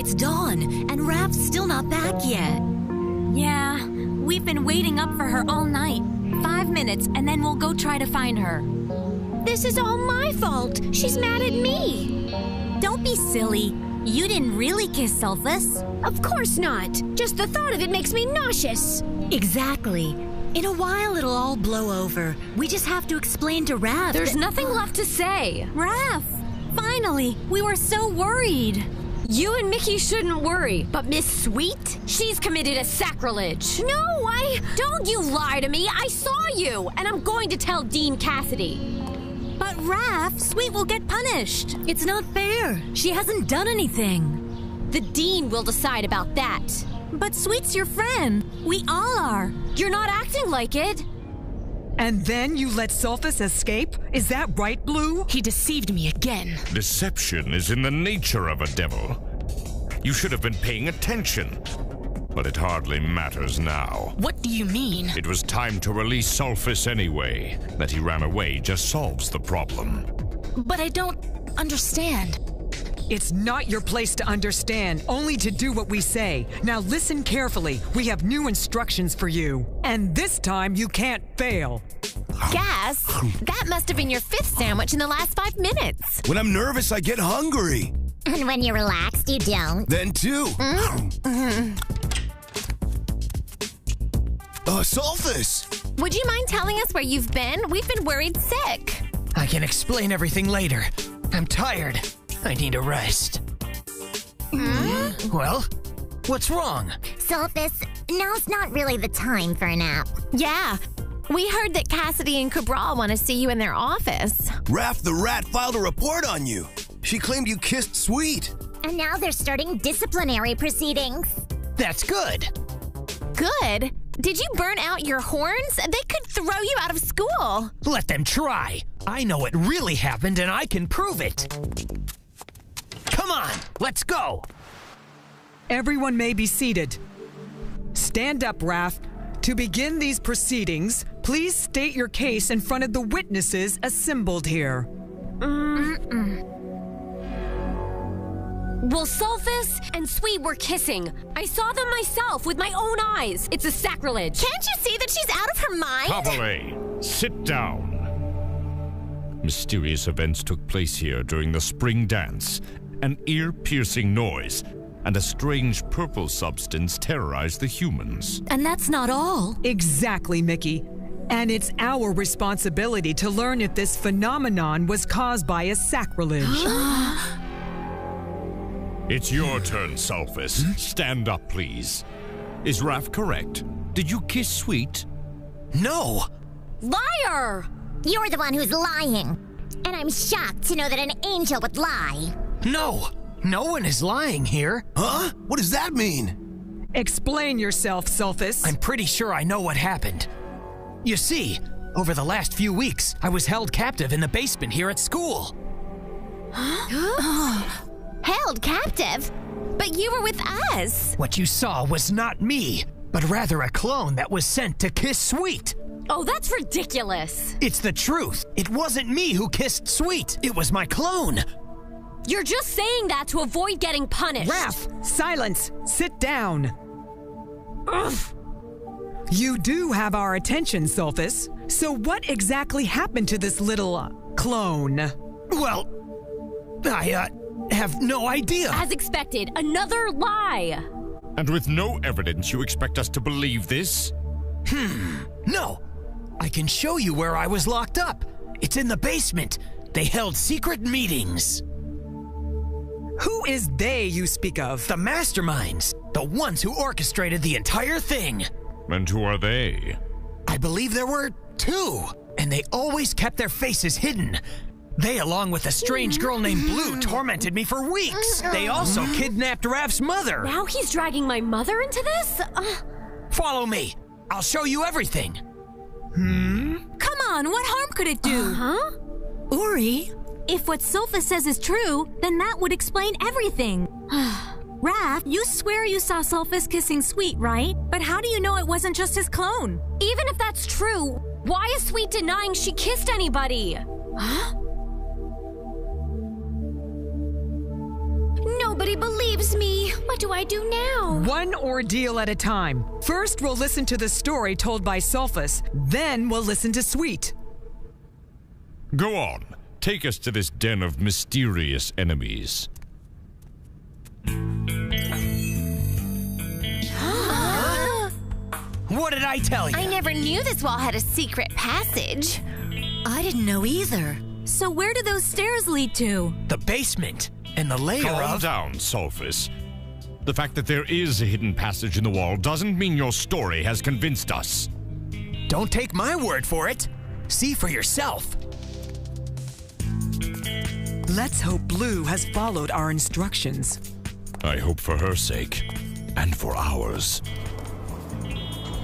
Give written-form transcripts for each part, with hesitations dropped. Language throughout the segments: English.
It's dawn, and Raph's still not back yet. Yeah, we've been waiting up for her all night. 5 minutes, and then we'll go try to find her. This is all my fault. She's mad at me. Don't be silly. You didn't really kiss Sulfus. Of course not. Just the thought of it makes me nauseous. Exactly. In a while, it'll all blow over. We just have to explain to Raph. There's nothing left to say. Raph! Finally! We were so worried. You and Mickey shouldn't worry, but Miss Sweet? She's committed a sacrilege. No, Don't you lie to me! I saw you! And I'm going to tell Dean Cassidy. But Raph, Sweet will get punished. It's not fair. She hasn't done anything. The Dean will decide about that. But Sweet's your friend. We all are. You're not acting like it. And then you let Sulfus escape? Is that right, Blue? He deceived me again. Deception is in the nature of a devil. You should have been paying attention. But it hardly matters now. What do you mean? It was time to release Sulfus anyway. That he ran away just solves the problem. But I don't understand. It's not your place to understand, only to do what we say. Now listen carefully. We have new instructions for you. And this time you can't fail. Gas? That must have been your 5th sandwich in the last 5 minutes. When I'm nervous, I get hungry. And when you're relaxed, you don't. Then too. Sulfus! Would you mind telling us where you've been? We've been worried sick. I can explain everything later. I'm tired. I need a rest. Well, what's wrong? Sulfus, now's not really the time for a nap. Yeah, we heard that Cassidy and Cabral want to see you in their office. Raph the Rat filed a report on you. She claimed you kissed Sweet. And now they're starting disciplinary proceedings. That's good. Good? Did you burn out your horns? They could throw you out of school. Let them try. I know it really happened and I can prove it. Come on, let's go. Everyone may be seated. Stand up, Raph. To begin these proceedings, please state your case in front of the witnesses assembled here. Well, Sulfus and Sweet were kissing. I saw them myself with my own eyes. It's a sacrilege. Can't you see that she's out of her mind? Pavale, sit down. Mysterious events took place here during the spring dance. An ear-piercing noise and a strange purple substance terrorized the humans. And that's not all. Exactly, Mickey. And it's our responsibility to learn if this phenomenon was caused by a sacrilege. It's your turn, Sulfus. Stand up, please. Is Raph correct? Did you kiss Sweet? No. Liar! You're the one who's lying. And I'm shocked to know that an angel would lie. No. No one is lying here. Huh? What does that mean? Explain yourself, Sulfus. I'm pretty sure I know what happened. You see, over the last few weeks, I was held captive in the basement here at school. Held captive? But you were with us. What you saw was not me, but rather a clone that was sent to kiss Sweet. Oh, that's ridiculous. It's the truth. It wasn't me who kissed Sweet. It was my clone. You're just saying that to avoid getting punished. Raph, silence. Sit down. Ugh. You do have our attention, Sulfus. So what exactly happened to this little clone? Well, I have no idea. As expected, another lie. And with no evidence, you expect us to believe this? No. I can show you where I was locked up. It's in the basement. They held secret meetings. Who is they you speak of? The masterminds. The ones who orchestrated the entire thing. And who are they? I believe there were 2. And they always kept their faces hidden. They, along with a strange girl named Blue, tormented me for weeks. They also kidnapped Raph's mother. Now he's dragging my mother into this? Follow me. I'll show you everything. Come on, what harm could it do? Uri? If what Sulfus says is true, then that would explain everything. Raph, you swear you saw Sulfus kissing Sweet, right? But how do you know it wasn't just his clone? Even if that's true, why is Sweet denying she kissed anybody? Nobody believes me. What do I do now? One ordeal at a time. First, we'll listen to the story told by Sulfus. Then we'll listen to Sweet. Go on. Take us to this den of mysterious enemies. What did I tell you? I never knew this wall had a secret passage. I didn't know either. So where do those stairs lead to? The basement and the layer Calm of... down, Sulfus. The fact that there is a hidden passage in the wall doesn't mean your story has convinced us. Don't take my word for it. See for yourself. Let's hope Blue has followed our instructions. I hope for her sake, and for ours.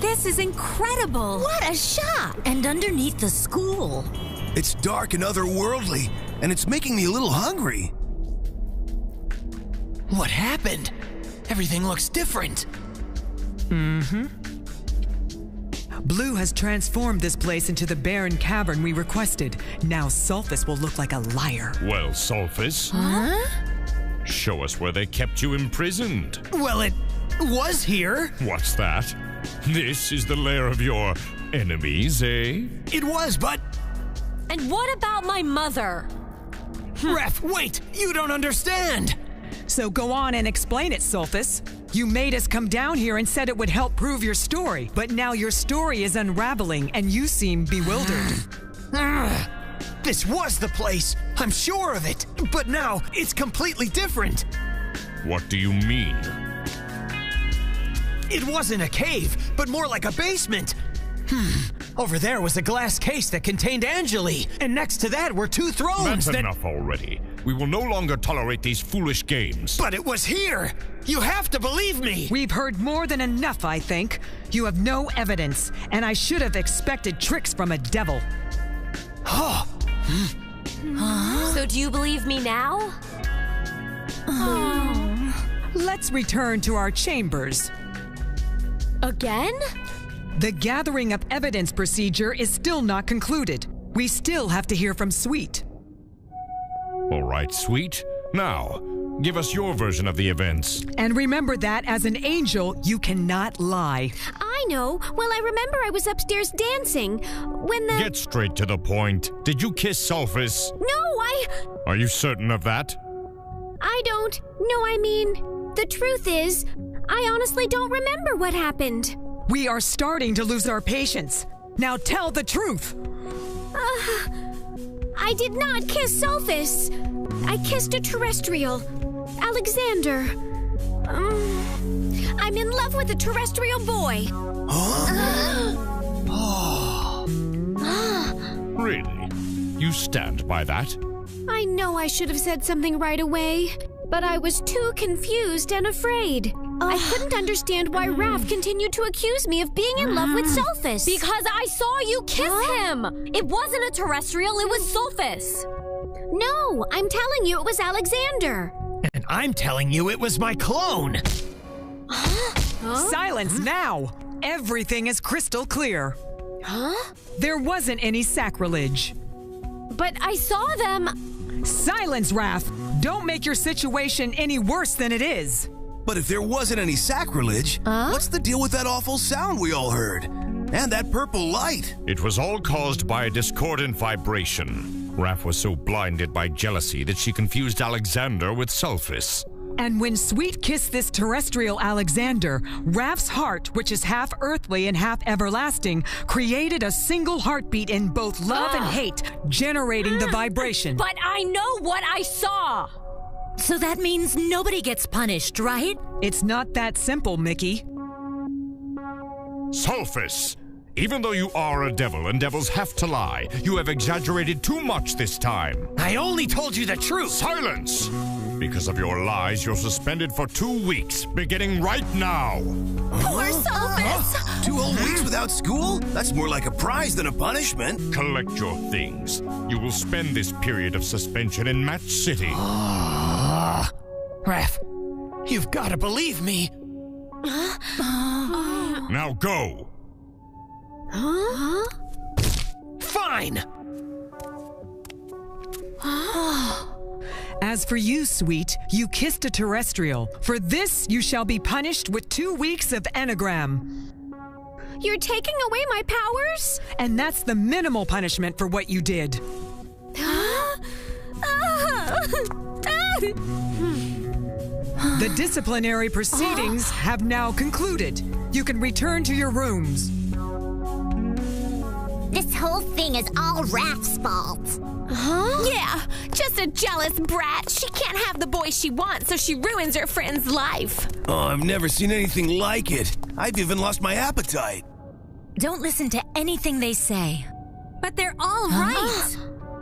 This is incredible! What a shock! And underneath the school. It's dark and otherworldly, and it's making me a little hungry. What happened? Everything looks different. Blue has transformed this place into the barren cavern we requested. Now Sulfus will look like a liar. Well, Sulfus. Show us where they kept you imprisoned. Well, it was here. What's that? This is the lair of your enemies, eh? It was, but... And what about my mother? Ref, wait! You don't understand! So go on and explain it, Sulfus. You made us come down here and said it would help prove your story, but now your story is unraveling and you seem bewildered. This was the place. I'm sure of it. But now, it's completely different. What do you mean? It wasn't a cave, but more like a basement. Over there was a glass case that contained Angeli, and next to that were two thrones That's enough already. We will no longer tolerate these foolish games. But it was here! You have to believe me! We've heard more than enough, I think. You have no evidence, and I should have expected tricks from a devil. So do you believe me now? Let's return to our chambers. Again? The gathering of evidence procedure is still not concluded. We still have to hear from Sweet. All right, Sweet. Now, give us your version of the events. And remember that as an angel, you cannot lie. I know. Well, I remember I was upstairs dancing when the... Get straight to the point. Did you kiss Sulfus? No, Are you certain of that? I don't. No, I mean, the truth is, I honestly don't remember what happened. We are starting to lose our patience. Now tell the truth. I did not kiss Sulfus. I kissed a terrestrial, Alexander. I'm in love with a terrestrial boy. Really? You stand by that? I know I should have said something right away, but I was too confused and afraid. I couldn't understand why Raph continued to accuse me of being in love with Sulfus. Because I saw you kiss him! It wasn't a terrestrial, it was Sulfus! No, I'm telling you it was Alexander. And I'm telling you it was my clone! Silence now! Everything is crystal clear. There wasn't any sacrilege. But I saw them! Silence, Raph! Don't make your situation any worse than it is. But if there wasn't any sacrilege, what's the deal with that awful sound we all heard? And that purple light? It was all caused by a discordant vibration. Raph was so blinded by jealousy that she confused Alexander with Sulfus. And when Sweet kissed this terrestrial Alexander, Raph's heart, which is half earthly and half everlasting, created a single heartbeat in both love and hate, generating the vibration. But I know what I saw! So that means nobody gets punished, right? It's not that simple, Mickey. Sulfus! Even though you are a devil and devils have to lie, you have exaggerated too much this time. I only told you the truth! Silence! Because of your lies, you're suspended for 2 weeks, beginning right now. Poor Sulfus! 2 whole weeks without school? That's more like a prize than a punishment. Collect your things. You will spend this period of suspension in Match City. Raph, you've got to believe me. Now go! Fine! As for you, Sweet, you kissed a terrestrial. For this, you shall be punished with 2 weeks of anagram. You're taking away my powers? And that's the minimal punishment for what you did. The disciplinary proceedings have now concluded. You can return to your rooms. This whole thing is all Raph's fault. Huh? Yeah, just a jealous brat. She can't have the boy she wants, so she ruins her friend's life. Oh, I've never seen anything like it. I've even lost my appetite. Don't listen to anything they say. But they're all right.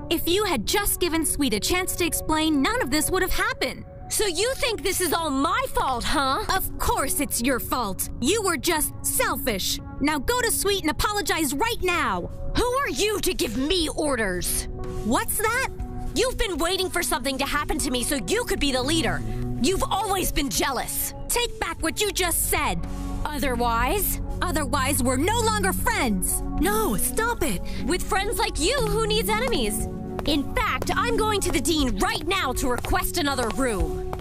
If you had just given Sweet a chance to explain, none of this would have happened. So you think this is all my fault, huh? Of course it's your fault. You were just selfish. Now go to Sweet and apologize right now. Who are you to give me orders? What's that? You've been waiting for something to happen to me so you could be the leader. You've always been jealous. Take back what you just said. Otherwise, we're no longer friends. No, stop it. With friends like you, who needs enemies? In fact, I'm going to the dean right now to request another room.